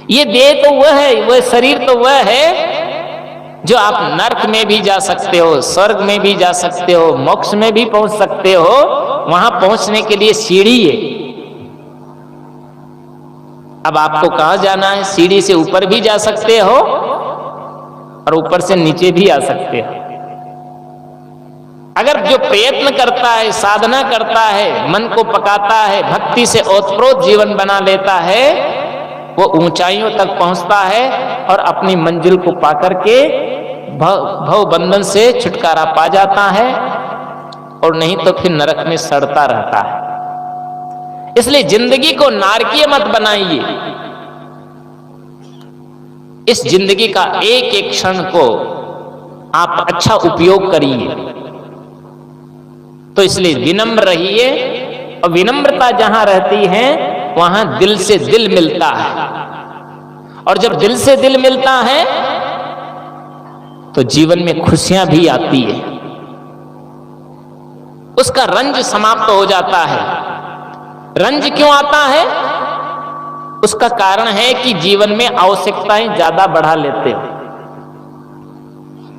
ये देह तो वह है, वह शरीर तो वह है जो आप नरक में भी जा सकते हो, स्वर्ग में भी जा सकते हो, मोक्ष में भी पहुंच सकते हो। वहां पहुंचने के लिए सीढ़ी है। अब आपको कहां जाना है? सीढ़ी से ऊपर भी जा सकते हो और ऊपर से नीचे भी आ सकते हो। अगर जो प्रयत्न करता है, साधना करता है, मन को पकाता है, भक्ति से ओतप्रोत जीवन बना लेता है, वो ऊंचाइयों तक पहुंचता है और अपनी मंजिल को पाकर के भव बंधन से छुटकारा पा जाता है, और नहीं तो फिर नरक में सड़ता रहता है। इसलिए जिंदगी को नारकीय मत बनाइए। इस जिंदगी का एक एक क्षण को आप अच्छा उपयोग करिए। तो इसलिए विनम्र रहिए, और विनम्रता जहां रहती है वहां दिल से दिल मिलता है, और जब दिल से दिल मिलता है तो जीवन में खुशियां भी आती है। उसका रंज समाप्त हो जाता है। रंज क्यों आता है? उसका कारण है कि जीवन में आवश्यकताएं ज्यादा बढ़ा लेते हो।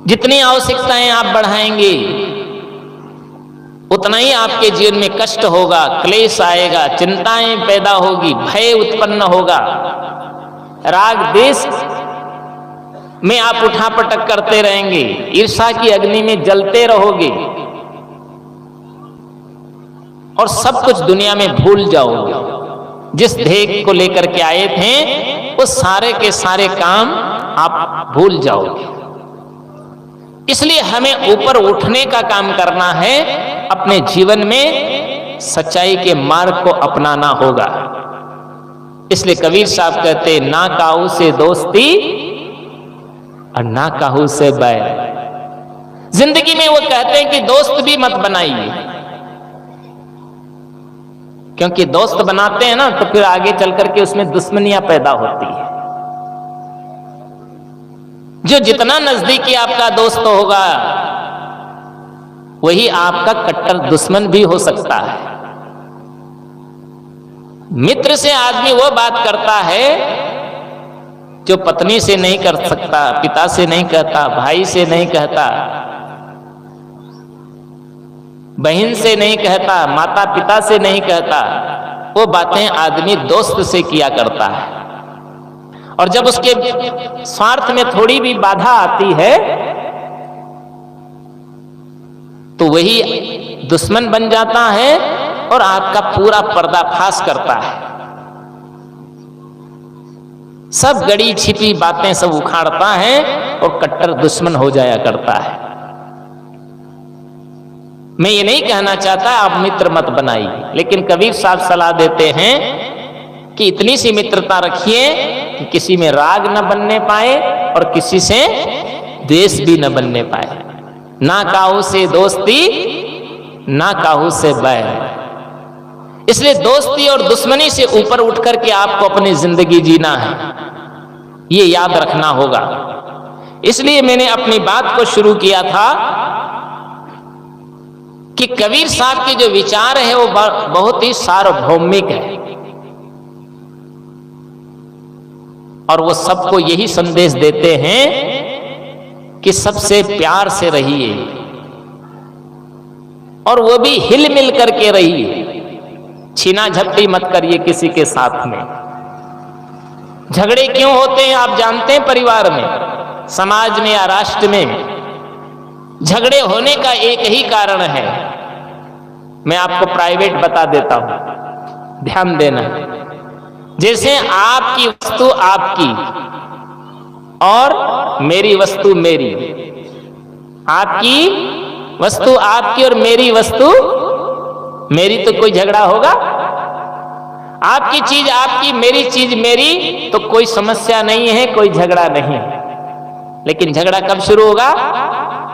जितनी आवश्यकताएं आप बढ़ाएंगे उतना ही आपके जीवन में कष्ट होगा, क्लेश आएगा, चिंताएं पैदा होगी, भय उत्पन्न होगा, राग द्वेष में आप उठापटक करते रहेंगे, ईर्ष्या की अग्नि में जलते रहोगे, और सब कुछ दुनिया में भूल जाओगे। जिस ध्येय को लेकर के आए थे वो सारे के सारे काम आप भूल जाओगे। इसलिए हमें ऊपर उठने का काम करना है। अपने जीवन में सच्चाई के मार्ग को अपनाना होगा। इसलिए कबीर साहब कहते, ना काहू से दोस्ती और ना काहू से बैर। जिंदगी में वो कहते हैं कि दोस्त भी मत बनाइए, क्योंकि दोस्त बनाते हैं ना तो फिर आगे चल करके उसमें दुश्मनियां पैदा होती है। जो जितना नजदीकी आपका दोस्त होगा वही आपका कट्टर दुश्मन भी हो सकता है। मित्र से आदमी वो बात करता है जो पत्नी से नहीं कर सकता, पिता से नहीं कहता, भाई से नहीं कहता, बहन से नहीं कहता, माता पिता से नहीं कहता। वो बातें आदमी दोस्त से किया करता है, और जब उसके स्वार्थ में थोड़ी भी बाधा आती है तो वही दुश्मन बन जाता है और आपका पूरा पर्दाफाश करता है। सब गड़ी छिपी बातें सब उखाड़ता है और कट्टर दुश्मन हो जाया करता है। मैं ये नहीं कहना चाहता आप मित्र मत बनाइए, लेकिन कबीर साहब सलाह देते हैं कि इतनी सी मित्रता रखिए कि किसी में राग न बनने पाए और किसी से द्वेष भी न बनने पाए। ना काहू से दोस्ती, ना काहू से बैर। इसलिए दोस्ती और दुश्मनी से ऊपर उठ करके आपको अपनी जिंदगी जीना है, ये याद रखना होगा। इसलिए मैंने अपनी बात को शुरू किया था कि कबीर साहब के जो विचार है वो बहुत ही सार्वभौमिक है और वो सबको यही संदेश देते हैं कि सबसे प्यार से रहिए और वो भी हिल मिल करके रहिए। छीना झपटी मत करिए किसी के साथ में। झगड़े क्यों होते हैं आप जानते हैं? परिवार में, समाज में या राष्ट्र में झगड़े होने का एक ही कारण है। मैं आपको प्राइवेट बता देता हूं, ध्यान देना। जैसे आपकी वस्तु आपकी और मेरी वस्तु मेरी, आपकी वस्तु आपकी और मेरी वस्तु मेरी, तो कोई झगड़ा होगा? आपकी चीज आपकी, मेरी चीज मेरी, तो कोई समस्या नहीं है, कोई झगड़ा नहीं। लेकिन झगड़ा कब शुरू होगा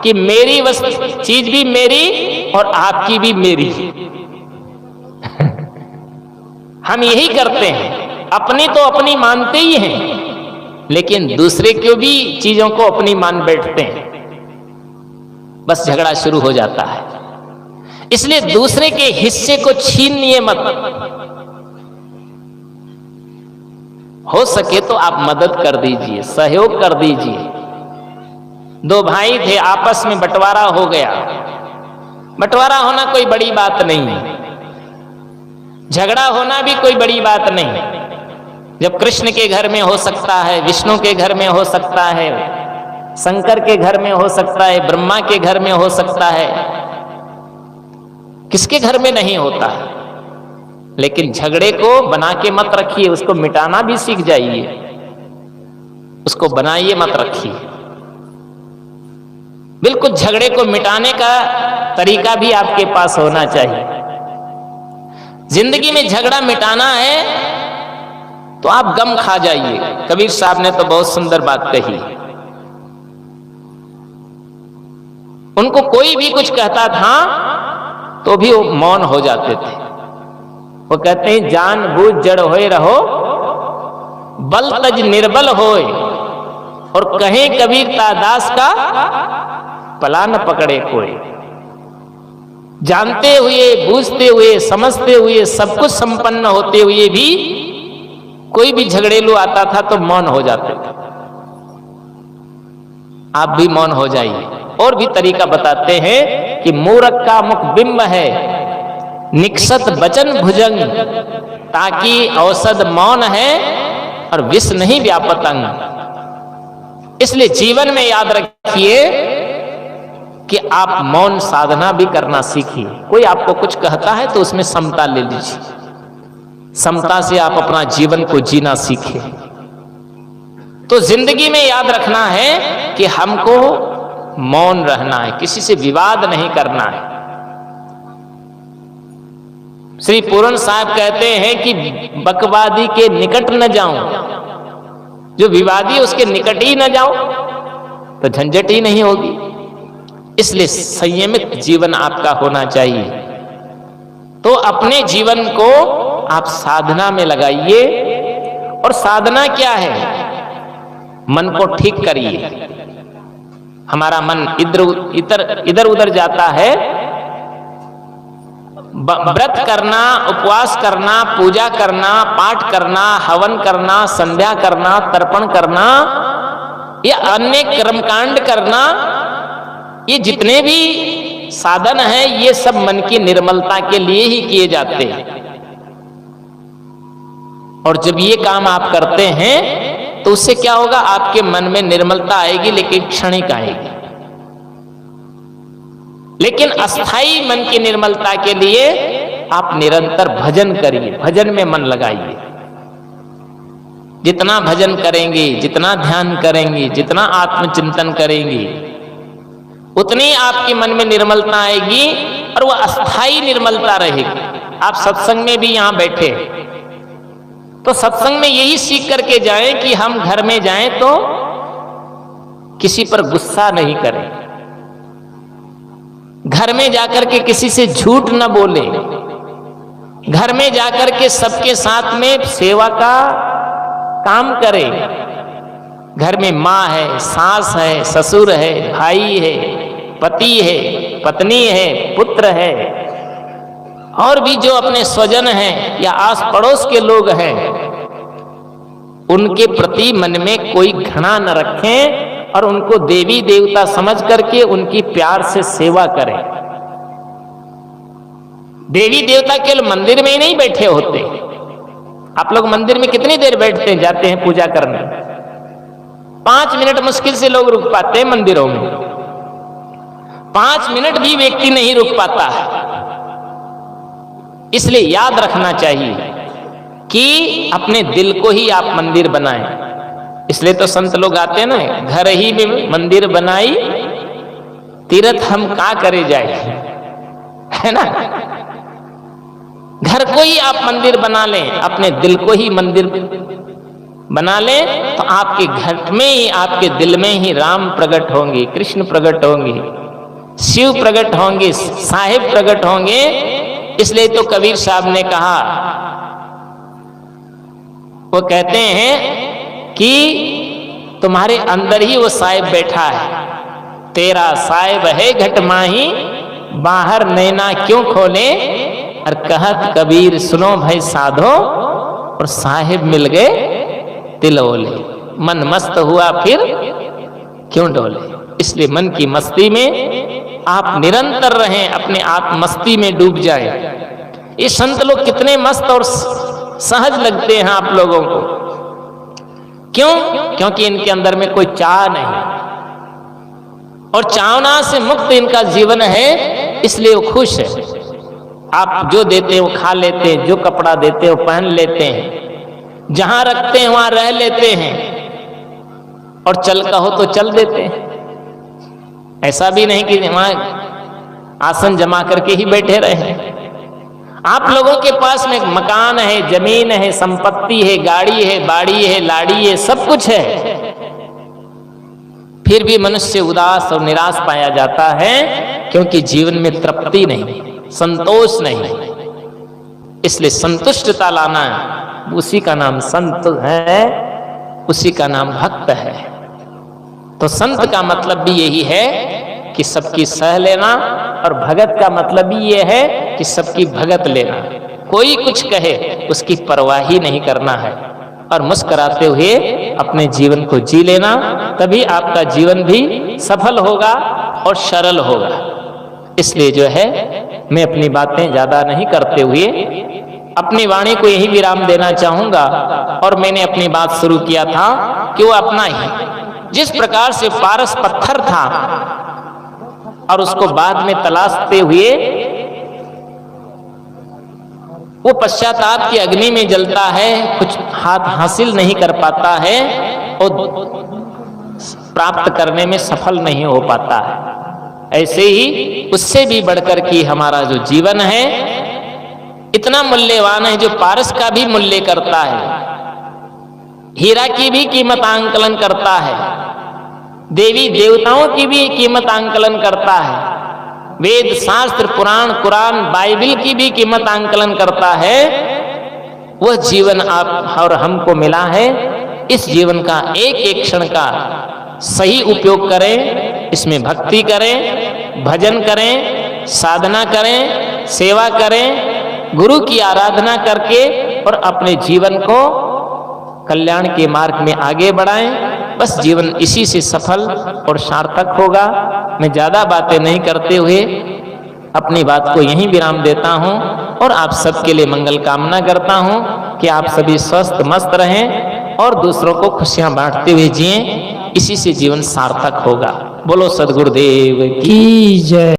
कि मेरी वस्तु चीज भी मेरी और आपकी भी मेरी। हम यही करते हैं, अपनी तो अपनी मानते ही हैं, लेकिन दूसरे को भी चीजों को अपनी मान बैठते हैं, बस झगड़ा शुरू हो जाता है। इसलिए दूसरे के हिस्से को छीनिए मत। हो सके तो आप मदद कर दीजिए, सहयोग कर दीजिए। दो भाई थे, आपस में बंटवारा हो गया। बंटवारा होना कोई बड़ी बात नहीं है, झगड़ा होना भी कोई बड़ी बात नहीं। जब कृष्ण के घर में हो सकता है, विष्णु के घर में हो सकता है, शंकर के घर में हो सकता है, ब्रह्मा के घर में हो सकता है, किसके घर में नहीं होता है। लेकिन झगड़े को बना के मत रखिए, उसको मिटाना भी सीख जाइए, उसको बनाइए मत रखिए। बिल्कुल झगड़े को मिटाने का तरीका भी आपके पास होना चाहिए। जिंदगी में झगड़ा मिटाना है तो आप गम खा जाइए। कबीर साहब ने तो बहुत सुंदर बात कही। उनको कोई भी कुछ कहता था तो भी वो मौन हो जाते थे। वो कहते हैं, जान बूझ जड़ होए रहो, बल तज निर्बल होए, और कहें कबीर तादास का पला न पकड़े कोई। जानते हुए, बूझते हुए, समझते हुए, सब कुछ संपन्न होते हुए भी कोई भी झगड़ेलू आता था तो मौन हो जाते थे। आप भी मौन हो जाइए। और भी तरीका बताते हैं कि मूरख का मुख बिंब है, निक्षत बचन भुजंग, ताकि औषध मौन है और विष नहीं व्यापतंग। इसलिए जीवन में याद रखिए कि आप मौन साधना भी करना सीखिए। कोई आपको कुछ कहता है तो उसमें समता ले लीजिए, समता से आप अपना जीवन को जीना सीखिए। तो जिंदगी में याद रखना है कि हमको मौन रहना है, किसी से विवाद नहीं करना है। श्री पूरन साहब कहते हैं कि बकवादी के निकट न जाऊं, जो विवादी उसके निकट ही न जाओ तो झंझट ही नहीं होगी। इसलिए संयमित जीवन आपका होना चाहिए। तो अपने जीवन को आप साधना में लगाइए। और साधना क्या है? मन को ठीक करिए। हमारा मन इधर उधर जाता है। व्रत करना, उपवास करना, पूजा करना, पाठ करना, हवन करना, संध्या करना, तर्पण करना या अन्य कर्मकांड करना, ये जितने भी साधन हैं ये सब मन की निर्मलता के लिए ही किए जाते हैं। और जब ये काम आप करते हैं तो उससे क्या होगा? आपके मन में निर्मलता आएगी, लेकिन क्षणिक आएगी। लेकिन अस्थाई मन की निर्मलता के लिए आप निरंतर भजन करिए, भजन में मन लगाइए। जितना भजन करेंगे, जितना ध्यान करेंगे, जितना आत्मचिंतन करेंगे, उतनी आपके मन में निर्मलता आएगी और वह अस्थाई निर्मलता रहेगी। आप सत्संग में भी यहां बैठे तो सत्संग में यही सीख करके जाएं कि हम घर में जाएं तो किसी पर गुस्सा नहीं करें, घर में जाकर के किसी से झूठ न बोले, घर में जाकर के सबके साथ में सेवा का काम करें। घर में माँ है, सास है, ससुर है, भाई है, पति है, पत्नी है, पुत्र है, और भी जो अपने स्वजन हैं या आस पड़ोस के लोग हैं, उनके प्रति मन में कोई घृणा न रखें और उनको देवी देवता समझ करके उनकी प्यार से सेवा करें। देवी देवता केवल मंदिर में ही नहीं बैठे होते। आप लोग मंदिर में कितनी देर बैठते हैं, जाते हैं पूजा करने? 5 मिनट मुश्किल से लोग रुक पाते हैं मंदिरों में। 5 मिनट भी व्यक्ति नहीं रुक पाता है। इसलिए याद रखना चाहिए कि अपने दिल को ही आप मंदिर बनाएं। इसलिए तो संत लोग आते हैं ना, घर ही में मंदिर बनाई तीर्थ हम का करे जाए, है ना। घर को ही आप मंदिर बना लें, अपने दिल को ही मंदिर बना लें, तो आपके घर में ही, आपके दिल में ही राम प्रकट होंगे, कृष्ण प्रकट होंगे, शिव प्रकट होंगे, साहिब प्रकट होंगे। इसलिए तो कबीर साहब ने कहा, वो कहते हैं कि तुम्हारे अंदर ही वो साहिब बैठा है, तेरा साहिब है घट माही, बाहर नैना क्यों खोले। और कहत कबीर सुनो भाई साधो, और साहिब मिल गए तिल ओले, मन मस्त हुआ फिर क्यों डोले। इसलिए मन की मस्ती में आप निरंतर रहें, अपने आत्म मस्ती में डूब जाएं। ये संत लोग कितने मस्त और सहज लगते हैं आप लोगों को। क्यों? क्योंकि इनके अंदर में कोई चाह नहीं और चाहना से मुक्त इनका जीवन है, इसलिए वो खुश है। आप जो देते हैं वो खा लेते हैं, जो कपड़ा देते हैं वो पहन लेते हैं, जहां रखते हैं वहां रह लेते हैं, और चल कहो तो चल देते हैं। ऐसा भी नहीं कि वहां आसन जमा करके ही बैठे रहे। आप लोगों के पास में मकान है, जमीन है, संपत्ति है, गाड़ी है, बाड़ी है, लाड़ी है, सब कुछ है, फिर भी मनुष्य उदास और निराश पाया जाता है, क्योंकि जीवन में तृप्ति नहीं, संतोष नहीं। इसलिए संतुष्टता लाना है, उसी का नाम संत है, उसी का नाम भक्त है। तो संत का मतलब भी यही है कि सबकी सह लेना, और भगत का मतलब भी यह है कि सबकी भगत लेना। कोई कुछ कहे उसकी परवाह ही नहीं करना है, और मुस्कुराते हुए अपने जीवन को जी लेना, तभी आपका जीवन भी सफल होगा और सरल होगा। इसलिए जो है, मैं अपनी बातें ज्यादा नहीं करते हुए अपनी वाणी को यही विराम देना चाहूंगा। और मैंने अपनी बात शुरू किया था कि वो अपना ही, जिस प्रकार से पारस पत्थर था और उसको बाद में तलाशते हुए वो पश्चाताप की अग्नि में जलता है, कुछ हासिल नहीं कर पाता है और प्राप्त करने में सफल नहीं हो पाता है। ऐसे ही उससे भी बढ़कर कि हमारा जो जीवन है इतना मूल्यवान है, जो पारस का भी मूल्य करता है, हीरा की भी कीमत आंकलन करता है, देवी देवताओं की भी कीमत आंकलन करता है, वेद शास्त्र पुराण कुरान बाइबिल की भी कीमत आंकलन करता है। वह जीवन आप और हमको मिला है। इस जीवन का एक एक क्षण का सही उपयोग करें, इसमें भक्ति करें, भजन करें, साधना करें, सेवा करें, गुरु की आराधना करके और अपने जीवन को कल्याण के मार्ग में आगे बढ़ाएं। बस जीवन इसी से सफल और सार्थक होगा। मैं ज्यादा बातें नहीं करते हुए अपनी बात को यहीं विराम देता हूं और आप सबके लिए मंगल कामना करता हूं कि आप सभी स्वस्थ मस्त रहें और दूसरों को खुशियां बांटते हुए जिएं। इसी से जीवन सार्थक होगा। बोलो सद्गुरुदेव की जय।